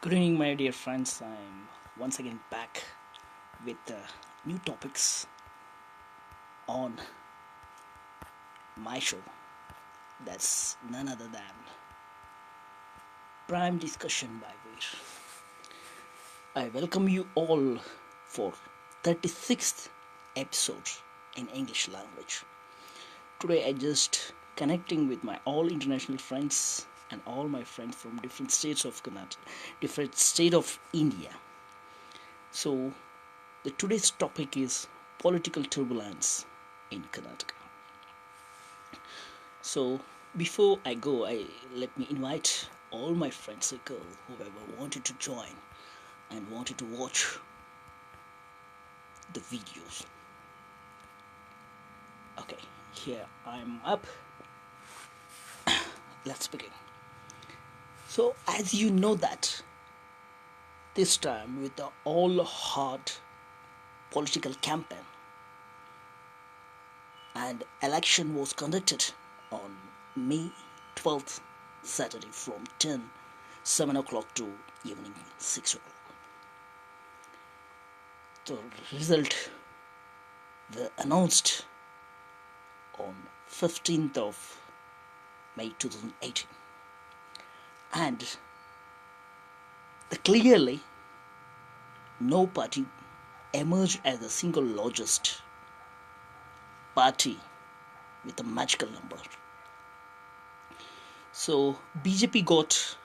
Good evening, my dear friends. I'm once again back with new topics on my show. That's none other than Prime Discussion by Veer. I welcome you all for 36th episode in English language. Today I just connecting with my all international friends and all my friends from different states of Karnataka, different state of India. So the today's topic is political turbulence in Karnataka. So before I go, let me invite all my friend circle, whoever wanted to join and wanted to watch the videos. Okay, here I'm up. Let's begin. So as you know that this time with the all hard political campaign and election was conducted on May 12th, Saturday from 7 o'clock to evening 6 o'clock. The result were announced on 15th of May 2018, and clearly no party emerged as the single largest party with a magical number. So BJP got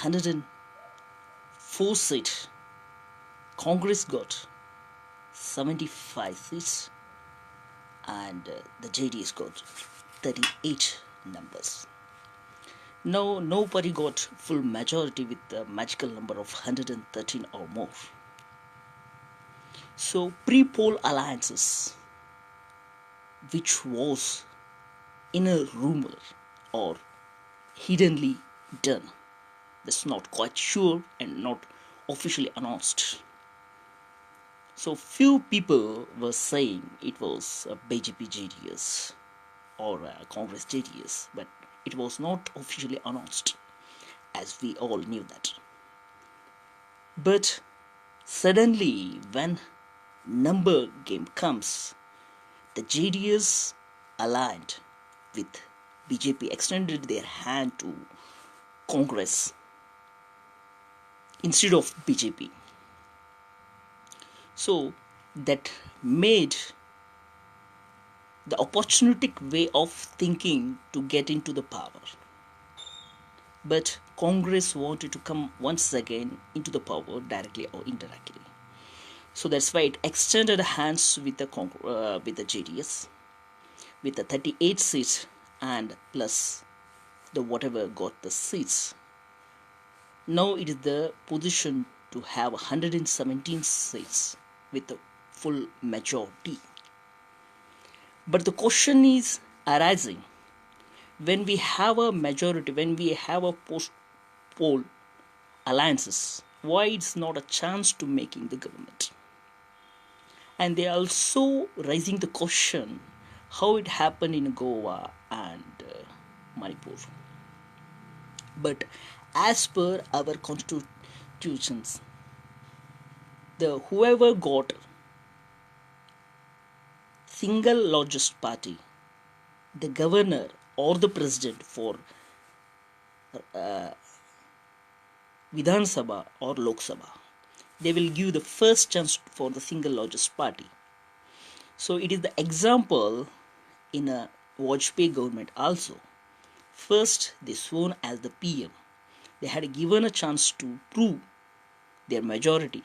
104 seats, Congress got 75 seats, and the JDS got 38 numbers. Nobody got full majority with the magical number of 113 or more. So pre-poll alliances, which was in a rumor or hiddenly done, that's not quite sure and not officially announced. So few people were saying it was a BJP JDS or a Congress JDS, but it was not officially announced, as we all knew that. But suddenly when number game comes, the JDS aligned with BJP, extended their hand to Congress instead of BJP. So that made the opportunistic way of thinking to get into the power. But Congress wanted to come once again into the power directly or indirectly. So that's why it extended hands with the JDS with the 38 seats and plus the whatever got the seats. Now it is the position to have 117 seats with the full majority. But the question is arising, when we have a majority, when we have a post-poll alliances, why it's not a chance to making the government? And they are also raising the question how it happened in Goa and Manipur. But as per our constitutions, the whoever got single largest party, the governor or the president for Vidhan Sabha or Lok Sabha, they will give the first chance for the single largest party. So it is the example in a Vajpayee government also. First they sworn as the PM. They had given a chance to prove their majority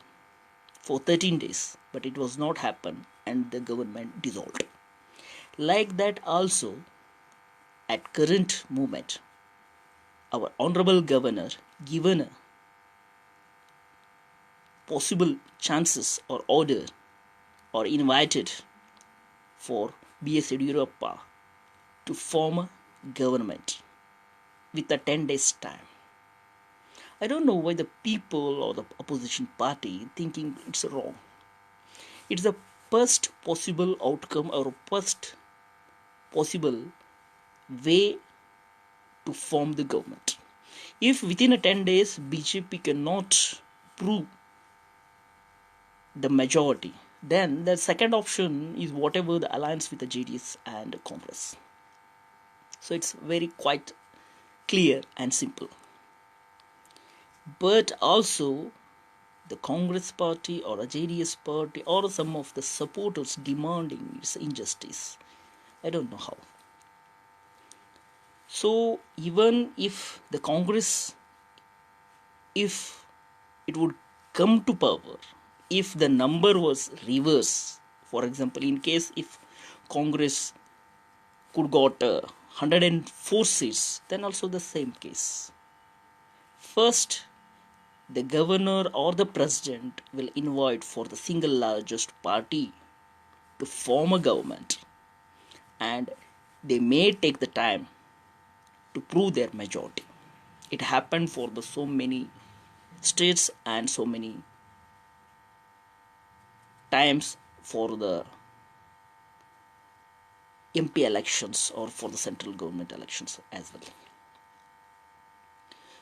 for 13 days, but it was not happen and the government dissolved. Like that also at current moment, our honorable governor given a possible chances or order or invited for B.S. Yediyurappa to form a government with a 10 days time. I don't know why the people or the opposition party thinking it's wrong. It's the first possible outcome or first possible way to form the government. If within a 10 days BJP cannot prove the majority, then the second option is whatever the alliance with the JDS and Congress. So it's very quite clear and simple. But also the Congress party or a JDS party or some of the supporters demanding its injustice. I don't know how. So even if the Congress, if it would come to power, if the number was reverse, for example, in case if Congress could got 104 seats, then also the same case. First, the governor or the president will invite for the single largest party to form a government, and they may take the time to prove their majority. It happened for the so many states and so many times for the MP elections or for the central government elections as well.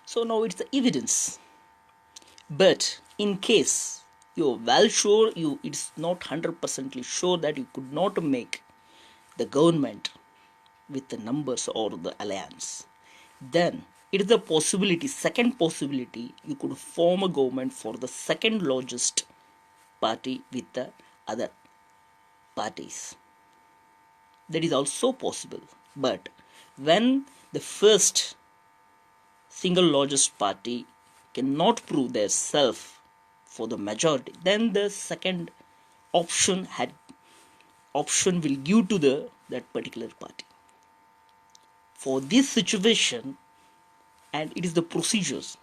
So now it's the evidence. But in case you're well sure, it's not 100% sure that you could not make the government with the numbers or the alliance, then it is the possibility, second possibility, you could form a government for the second largest party with the other parties. That is also possible. But when the first single largest party cannot prove their self for the majority, then the second option will give to that particular party. For this situation, and it is the procedures.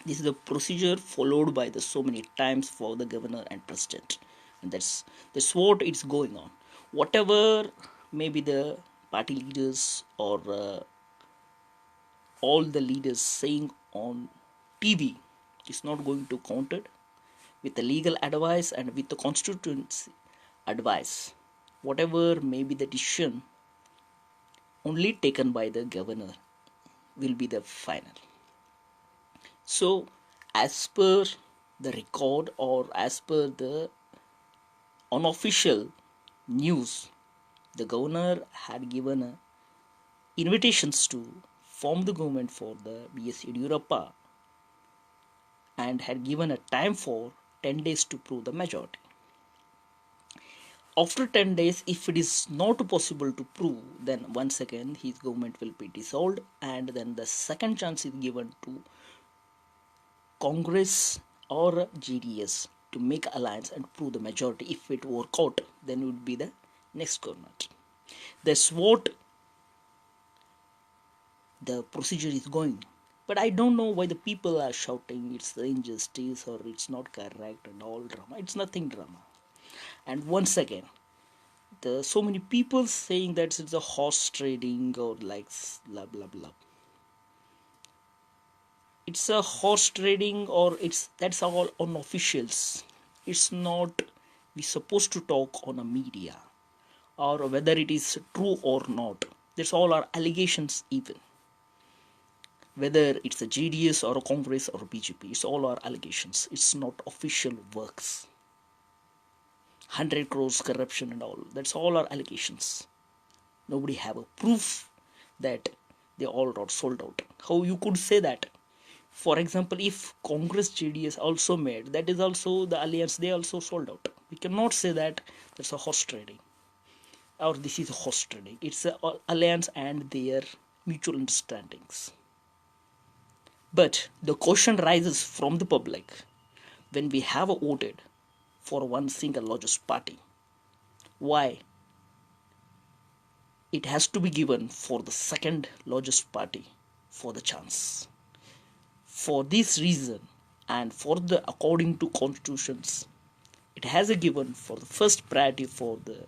This is the procedure followed by the so many times for the governor and president, and that's what it's going on. Whatever maybe the party leaders or all the leaders saying on TV is not going to count it with the legal advice and with the constituency advice. Whatever may be the decision only taken by the governor will be the final. So as per the record or as per the unofficial news, the governor had given invitations to form the government for the B.S. Yediyurappa and had given a time for 10 days to prove the majority. After 10 days, if it is not possible to prove, then once again his government will be dissolved, and then the second chance is given to Congress or JDS to make alliance and prove the majority. If it work out, then it would be the next government. That's what the procedure is going. But I don't know why the people are shouting it's the injustice or it's not correct and all drama. It's nothing drama. And once again, so many people saying that it's a horse trading or like blah blah blah. It's a horse trading or that's all on officials. It's not we supposed to talk on a media or whether it is true or not. That's all our allegations even. Whether it's a JDS or a Congress or a BJP, it's all our allegations. It's not official works. 100 crores corruption and all. That's all our allegations. Nobody have a proof that they all got sold out. How you could say that? For example, if Congress JDS also made, that is also the alliance, they also sold out. We cannot say that that's a horse trading or this is a horse trading. It's an alliance and their mutual understandings. But the question rises from the public when we have voted for one single largest party. Why it has to be given for the second largest party for the chance? For this reason and for the according to constitutions, it has a given for the first priority for the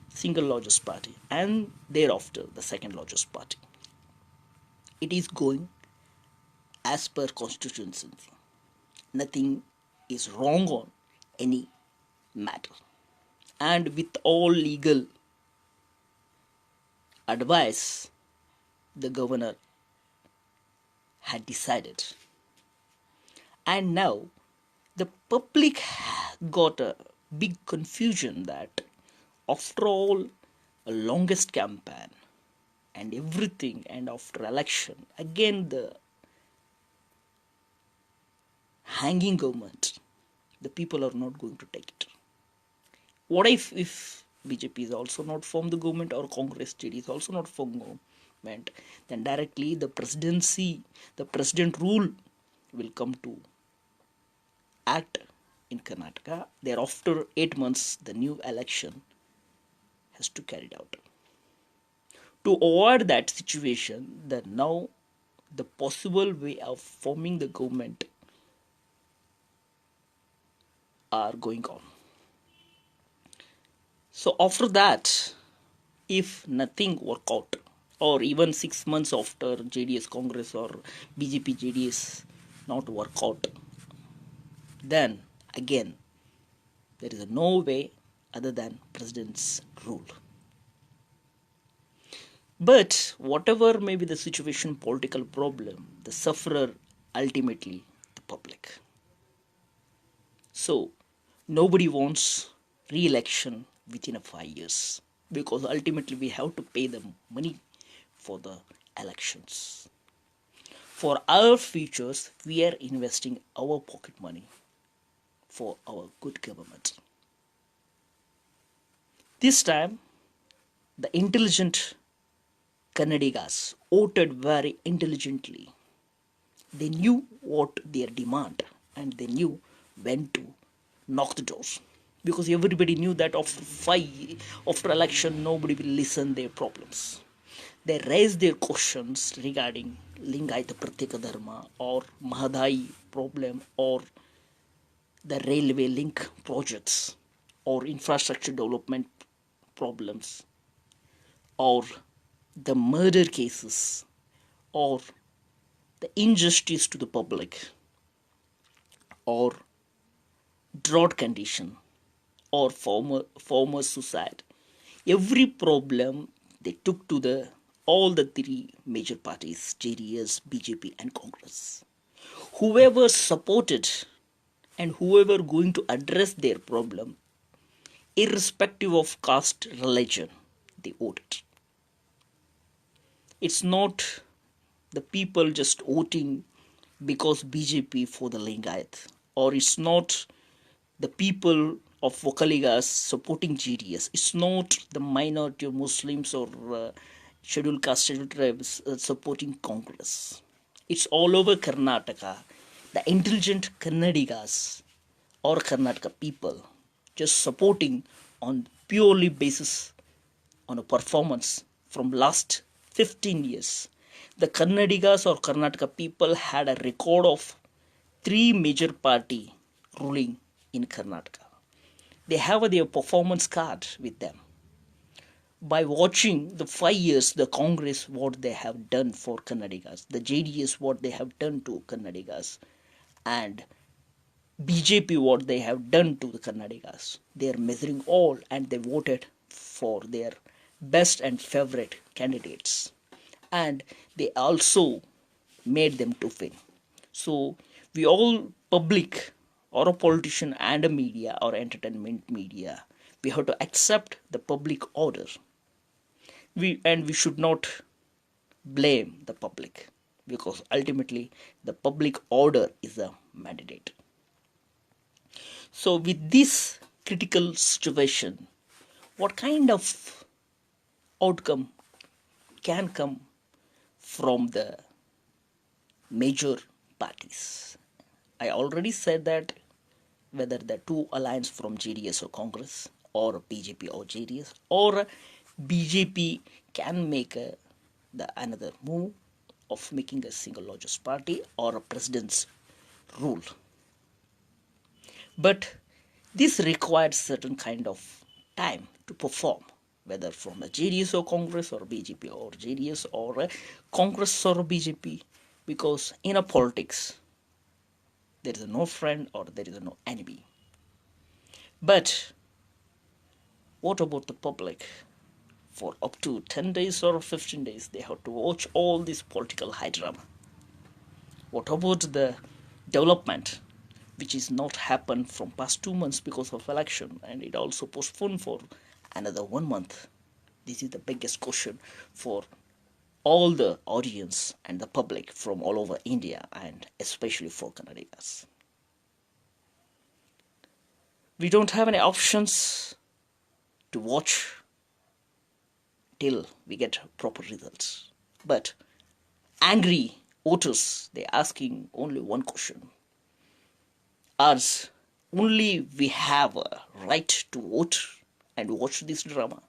single largest party and thereafter the second largest party. It is going as per constitution. Nothing is wrong on any matter. And with all legal advice, the governor had decided. And now the public got a big confusion that after all, a longest campaign and everything, and after election, again the hanging government, the people are not going to take it. What if BJP is also not from the government, or Congress JD is also not from government, then directly the presidency, the president rule will come to act in Karnataka. Thereafter 8 months, the new election has to carry it out. To avoid that situation, that now the possible way of forming the government are going on. So after that, if nothing work out, or even 6 months after JDS Congress or BJP JDS not work out, then again there is no way other than president's rule. But whatever may be the situation, political problem, the sufferer ultimately the public. So nobody wants re-election within 5 years, because ultimately we have to pay them money for the elections. For our futures, we are investing our pocket money for our good government. This time, the intelligent Kannadigas voted very intelligently. They knew what their demand, and they knew when to knock the doors. Because everybody knew that after election, nobody will listen their problems. They raised their questions regarding Lingayata Pratyeka Dharma, or Mahadai problem, or the railway link projects, or infrastructure development problems, or the murder cases, or the injustice to the public, or drought condition, or former suicide. Every problem they took to all the three major parties, JDS, BJP and Congress. Whoever supported and whoever going to address their problem, irrespective of caste, religion, they voted. It's not the people just voting because BJP for the Lingayat, or it's not the people of Vokaligas supporting GDS. It's not the minority of Muslims or scheduled caste, scheduled tribes supporting Congress. It's all over Karnataka. The intelligent Kannadigas or Karnataka people just supporting on purely basis on a performance from last 15 years. The Kannadigas or Karnataka people had a record of 3 major party ruling in Karnataka. They have their performance card with them. By watching the 5 years, the Congress, what they have done for Kannadigas, the JDS, what they have done to Kannadigas, and BJP, what they have done to the Kannadigas, they are measuring all, and they voted for their best and favorite candidates. And they also made them to win. So we all public, or a politician and a media or entertainment media, we have to accept the public order. We should not blame the public, because ultimately the public order is a mandate. So with this critical situation, what kind of outcome can come from the major parties? I already said that whether the two alliance from JDS or Congress, or BJP or JDS, or BJP can make another move of making a single largest party or a president's rule. But this requires certain kind of time to perform, whether from a JDS or Congress, or BJP or JDS, or a Congress or BJP, because in a politics there is no friend or there is no enemy. But what about the public? For up to 10 days or 15 days, they have to watch all this political high drama. What about the development, which is not happened from past 2 months because of election, and it also postponed for another 1 month? This is the biggest question for all the audience and the public from all over India, and especially for Kannadigas. We don't have any options to watch till we get proper results. But angry voters, they're asking only one question. Us, only we have a right to vote and watch this drama.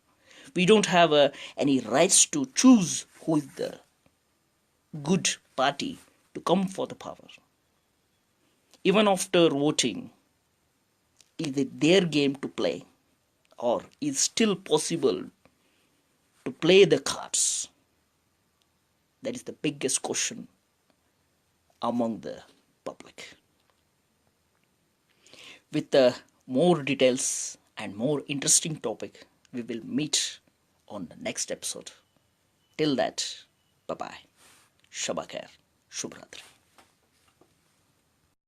We don't have any rights to choose who is the good party to come for the power. Even after voting, is it their game to play, or is still possible to play the cards? That is the biggest question among the public. With more details and more interesting topic, we will meet on the next episode. Till that, bye bye. Shabakar. Shubhratri.